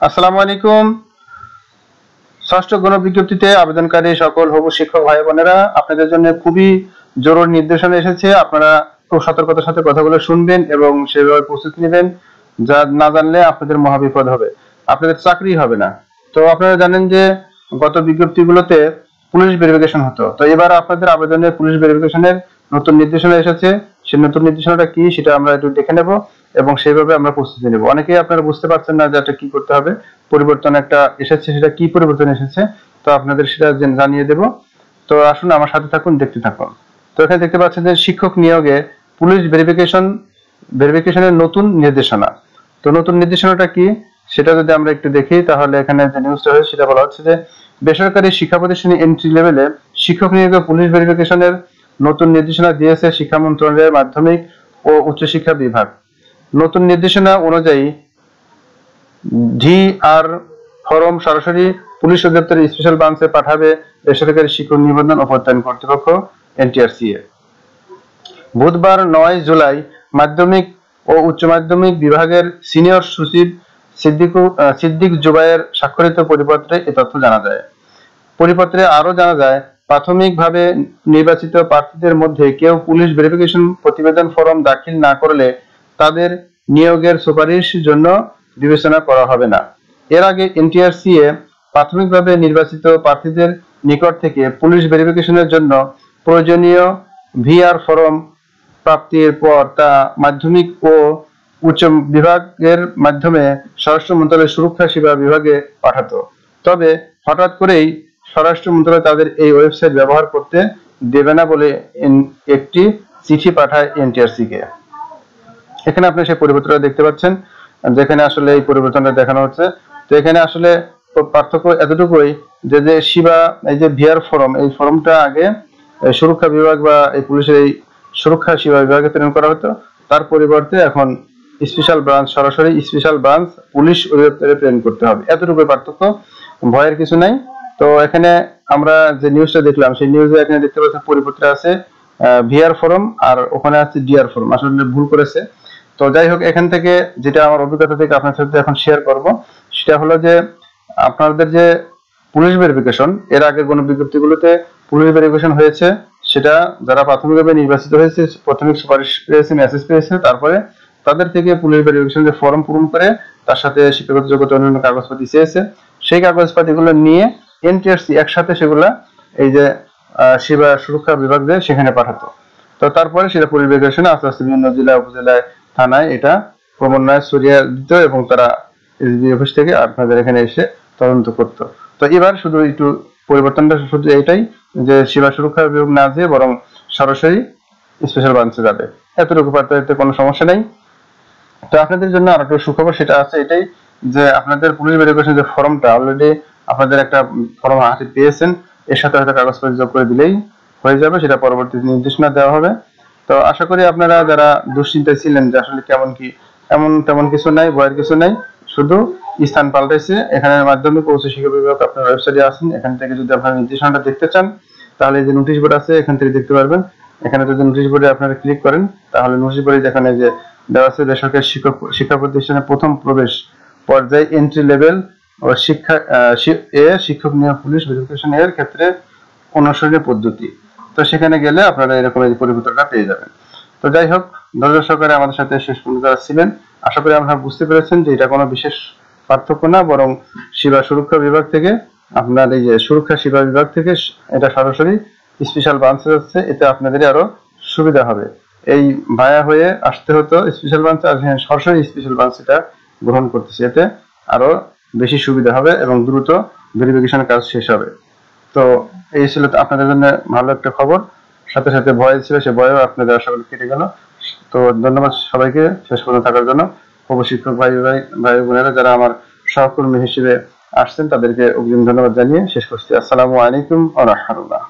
আসসালামু আলাইকুম। ষষ্ঠ গণবিজ্ঞপ্তিতে আবেদনকারী সকল হবু শিক্ষক ভাই বোনেরা, আপনাদের জন্য খুবই জরুরি নির্দেশনা এসেছে। আপনারা খুব সতর্কতার সাথে কথাগুলো শুনবেন এবং সেভাবে প্রস্তুতি নেবেন। যা না জানলে আপনাদের মহাবিপদ হবে, আপনাদের চাকরি হবে না। তো আপনারা জানেন যে গত বিজ্ঞপ্তিগুলোতে পুলিশ ভেরিফিকেশন হতো, তো এবার আপনাদের আবেদনের পুলিশ ভেরিফিকেশনের নতুন নির্দেশনা এসেছে। সেই নতুন নির্দেশনাটা কি সেটা আমরা একটু দেখে নেব এবং সেইভাবে আমরা প্রস্তুতি নেব। অনেকেই আপনারা বুঝতে পারছেন না যে এটা কি করতে হবে, পরিবর্তন একটা এসেছে, সেটা কি পরিবর্তন এসেছে, তো আপনাদের সেটা জানিয়ে দেব। তো আসুন আমার সাথে থাকুন, দেখতে থাকুন। তো এখানে দেখতে পাচ্ছেন যে শিক্ষক নিয়োগে পুলিশ ভেরিফিকেশনের নতুন নির্দেশনা। তো নতুন নির্দেশনাটা কি সেটা যদি আমরা একটু দেখি, তাহলে এখানে যে নিউজটা হয়েছে সেটা বলা হচ্ছে যে বেসরকারি শিক্ষা প্রতিষ্ঠানে এন্ট্রি লেভেলে শিক্ষক নিয়োগে পুলিশ ভেরিফিকেশনের নতুন নির্দেশনা দিয়েছে শিক্ষা মন্ত্রণালয়ের মাধ্যমিক ও উচ্চশিক্ষা বিভাগ। নতুন নির্দেশনা অনুযায়ী জিআর ফরম সরাসরি পুলিশ অধিদপ্তরের স্পেশাল ব্রাঞ্চে পাঠাবে বেসরকারি শিক্ষক নিবন্ধন ও প্রত্যয়ন কর্তৃপক্ষ এনটিআরসিএ। বুধবার 9 জুলাই মাধ্যমিক ও উচ্চ মাধ্যমিক বিভাগের সিনিয়র সচিব সিদ্দিক জুবায়ের স্বাক্ষরিত পরিপত্রে এ তথ্য জানা যায়। পরিপত্রে আরো জানা যায়, প্রাথমিকভাবে নির্বাচিত প্রার্থীদের মধ্যে কেউ পুলিশ ভেরিফিকেশন প্রতিবেদন ফরম দাখিল না করলে তাদের নিয়োগের সুপারিশ জন্য বিবেচনা করা হবে না। এর আগে এনটিআরসিএ প্রাথমিকভাবে নির্বাচিত প্রার্থীদের নিকট থেকে পুলিশ ভেরিফিকেশনের জন্য প্রয়োজনীয় ভিআর ফরম প্রাপ্তির পর তা মাধ্যমিক ও উচ্চ বিভাগের মাধ্যমে স্বরাষ্ট্র মন্ত্রণালয়ের সুরক্ষা সেবা বিভাগে পাঠাতো। তবে হঠাৎ করেই স্বরাষ্ট্র মন্ত্রণালয় তাদের এই ওয়েবসাইট ব্যবহার করতে দেবে না বলে একটি চিঠি পাঠায় এনটিআরসি কে। এখানে আপনি সেই পরিবর্তনটা দেখতে পাচ্ছেন, যেখানে আসলে এই পরিবর্তনটা দেখানো হচ্ছে। তো এখানে আসলে পার্থক্য এতটুকুই যে সেবা এই যে ভিআর ফরম, এই ফরমটা আগে সুরক্ষা বিভাগ বা এই পুলিশের এই সুরক্ষা সেবা বিভাগে প্রেরণ করা হতো, তার পরিবর্তে এখন স্পেশাল ব্রাঞ্চ, সরাসরি স্পেশাল ব্রাঞ্চ পুলিশ অধিদপ্তরে প্রেরণ করতে হবে। এতটুকুই পার্থক্য, ভয়ের কিছু নাই। তো এখানে আমরা যে নিউজটা দেখলাম সেই নিউজে এখানে দেখতে পাচ্ছেন পরিপত্রে আছে ভিআর ফরম আর ওখানে আছে ডিআর ফরম, আসলে ভুল করেছে। তো যাই হোক, এখান থেকে যেটা আমার অভিজ্ঞতা থেকে আপনার সাথে এখন শেয়ার করব সেটা হলো যে আপনাদের যে পুলিশ ভেরিফিকেশন, এর আগের কোনো বিজ্ঞপ্তিগুলোতে পুলিশ ভেরিফিকেশন হয়েছে, সেটা যারা প্রাথমিকভাবে নির্বাচিত হয়েছে, প্রাথমিক সুপারিশ পেয়েছে, মেসেজ পেয়েছে, তারপরে তাদের থেকে পুলিশ ভেরিফিকেশন যে ফর্ম পূরণ করে তার সাথে শিক্ষাগত যোগ্যতা অন্যান্য কাগজপাতি চেয়েছে, সেই কাগজপাতিগুলো নিয়ে এনটিআরসি একসাথে সেগুলা এই যে সেবা সুরক্ষা বিভাগ দিয়ে সেখানে পাঠাতো। তো তারপরে সেটা পুলিশ ভেরিফিকেশনে আস্তে আস্তে বিভিন্ন জেলা উপজেলায় থানায় এটা ক্রমান্বয়ে ছড়িয়ে দিত এবং তারা এসবি অফিস থেকে আপনাদের এখানে এসে তদন্ত করত। তো এবার শুধু একটু পরিবর্তনটা শুধু এটাই যে সেবা সুরক্ষা বিভাগ না যেয়ে বরং সরাসরি স্পেশাল ব্রাঞ্চে যাবে, এতটুকু পার্থক্যতে কোনো সমস্যা নেই। তো আপনাদের জন্য আর একটা সুখবর সেটা আছে এটাই যে আপনাদের পুলিশ ভেরিফিকেশন যে ফর্মটা অলরেডি আপনাদের একটা ফর্ম হাতে পেয়েছেন, এর সাথে হয়তো কাগজপত্র যোগ করে দিলেই হয়ে যাবে, সেটা পরবর্তী নির্দেশনা দেওয়া হবে। তো আশা করি আপনারা যারা দুশ্চিন্তায় ছিলেন যে আসলে কেমন কি, এমন তেমন কিছু নাই, ভয়ের কিছু নাই, শুধু স্থান পাল্টাইছে। এখানে মাধ্যমিক ও উচ্চ শিক্ষা বিভাগ আপনার ওয়েবসাইটে আসেন, এখান থেকে যদি আপনারা নির্দেশনাটা দেখতে চান তাহলে যে নোটিশ বোর্ড আছে এখান থেকে দেখতে পারবেন। এখানে যদি নোটিশ বোর্ডে আপনারা ক্লিক করেন তাহলে নোটিশ বোর্ডে যেখানে যে দেওয়া আছে বেসরকারি শিক্ষা প্রতিষ্ঠানে প্রথম প্রবেশ পর্যায়ে এন্ট্রি লেভেল ও শিক্ষক নিয়োগ পুলিশ ভেরিফিকেশন এর ক্ষেত্রে অনুসরণের পদ্ধতি, তো সেখানে গেলে আপনারা এরকম এই পরিবর্তনটা পেয়ে যাবেন। তো যাই হোক, ধৈর্য সহকারে আমাদের সাথে শেষ পর্যন্ত যারা ছিলেন, আশা করি আপনারা বুঝতে পেরেছেন যে এটা কোনো বিশেষ পার্থক্য না, বরং সেবা সুরক্ষা বিভাগ থেকে আপনার এই যে সুরক্ষা সেবা বিভাগ থেকে এটা সরাসরি স্পেশাল ব্রাঞ্চে যাচ্ছে, এতে আপনাদের আরো সুবিধা হবে। এই ভায়া হয়ে আসতে হতো স্পেশাল ব্রাঞ্চে, আর সরাসরি স্পেশাল ব্রাঞ্চ এটা গ্রহণ করতেছে, এতে আরো বেশি সুবিধা হবে এবং দ্রুত ভেরিফিকেশনের কাজ শেষ হবে। তো এই ছিল আপনাদের জন্য ভালো একটা খবর, সাথে সাথে ভয় ছিল, সে ভয়ও আপনাদের আশা করি কেটে গেল। তো ধন্যবাদ সবাইকে শেষ পর্যন্ত থাকার জন্য। শিক্ষক ভাই বোনেরা যারা আমার সহকর্মী হিসেবে আসছেন তাদেরকে অগ্রিম ধন্যবাদ জানিয়ে শেষ করছি। আসসালামু আলাইকুম ওয়া রাহমাতুল্লাহ।